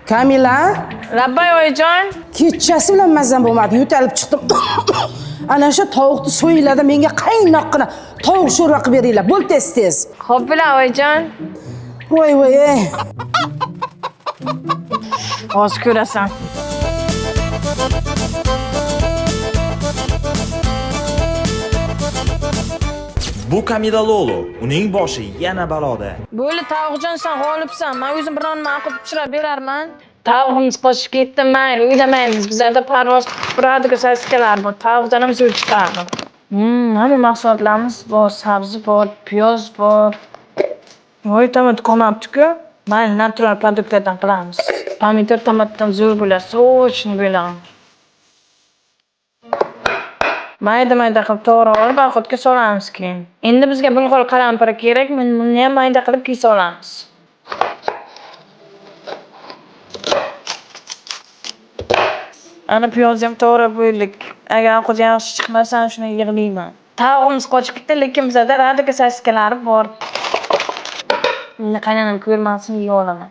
Kamila, Labbay oyijon. kechasi bilan mazam bo'lmadi, yo'talib chiqdim. Ana shu tovuqni so'yinglarda menga qaynoqqina tovuq sho'rva qilib beringlar. Bo'l tez. Xo'p bilan oyijon. Voy. Hozir ko'rasan. Bu Kamila Lolo, uning boshi yana baloda. Bo'li tovuqjon sen g'olibsan. Men o'zim biron ma'qul pishirib berarman. Tavuqimiz qochib ketdi, mayli, uylamaymiz. Bizlarda parvoz turadigan saskalar bor. Tovuqdan ham zo'r chiqadi. Hamma mahsulotlarimiz bor, sabzi bor, piyoz bor. Voy, tomat qolmabdi-ku. Mayli, natural produktlardan qilamiz. Pomidor, tomatdan zo'r bo'ladi, sochni bo'ladi. Mayda qilib to'g'ri olib, axotga solamiz keyin. Endi bizga bulg'or qalampiri kerak, buni ham mayda qilib kiysa olamiz. Ana piyozni ham to'g'ri bo'ldik. Agar axot yaxshi chiqmasa, shuni yig'layman. Tavuqimiz qochib ketdi, lekin bizda radika saskalari bor. Endi qaynanam ko'rmasin, yeb olaman.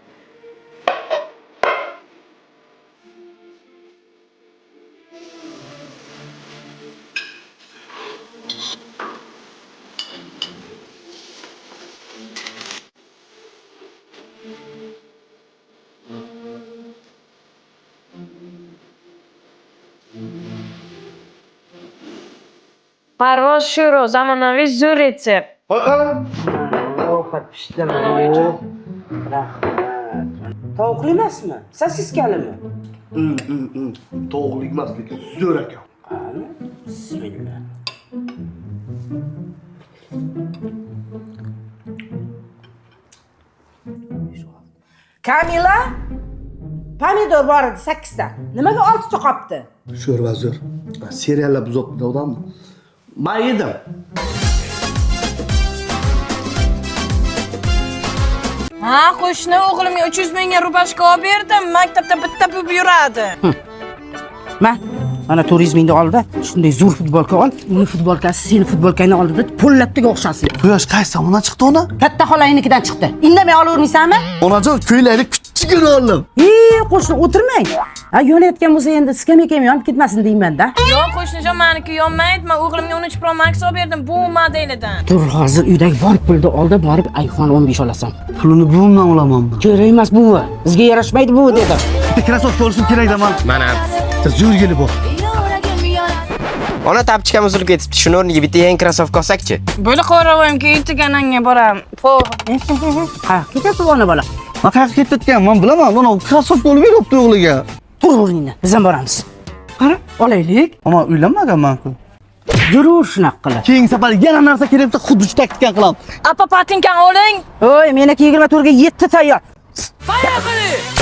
Parvoz sho'ro, zamonaviy zo'r retsept. Ovqat pishdimi? Tovuqli emasmi? Sosiskalimi? Tovuqli emas, lekin zo'r ekan. Bismillah. Kamila, pomidor bor edi 8 ta. Nimaga 6 ta qolibdi? Sho'rva zo'r. Seriallar buzib odammi? Men yedim. Ha, qo'shni o'g'limga 300 mingga rubashka olib berdim. Maktabda bitta bo'lib yuradi. Mana 400 mingni oldi. Shunday zo'r futbolka ol. Uni futbolkasi seni futbolkangni oldida pollatdiga o'xshasin. Quyosh qaysi tomondan chiqdi ona? Katta xolaynikidan chiqdi. Indamay olavermaysanmi? Onajon, ko'ylakni kuchugini oldim. Qo'shni o'tirmang. Yonayotgan bo'lsa endi skameyam yonib ketmasin deyman-da. Yo'q, qo'shnijon, meniki yonmaydi. Men o'g'limga 13 Pro Max olib berdim, bu modelidan. Tur, hozir uydagi bor pulni oldi, borib iPhone 15 olasan. Pulini buvimdan olamanmi? Kerak emas bu. Bizga yarashmaydi bu dedim. Bitta krossovka olishim kerak-da men. Mana. Zo'r kelib bu. Ona tapchikam uzilib ketibdi. Shuni o'rniga bitta yangi krossovka olsak-chi. Bo'li qo'ravayimki, ertagananga boraman. Ha, ketasiz ona bola. Men qayerga ketayotgan? Men bilaman, mana krossovka olib beribdi o'g'liga. Tur o'rningdan. Biz ham boramiz. Qara, olaylik. Ammo uylanmaganman-ku. Yurur shunaqa qilib. Keyingi safar yana narsa kerak bo'lsa, xuddi shu taktikani qilaman. Apa patinkani oling. Oy, meniki 24 ga 7 tayyor. Poyabili.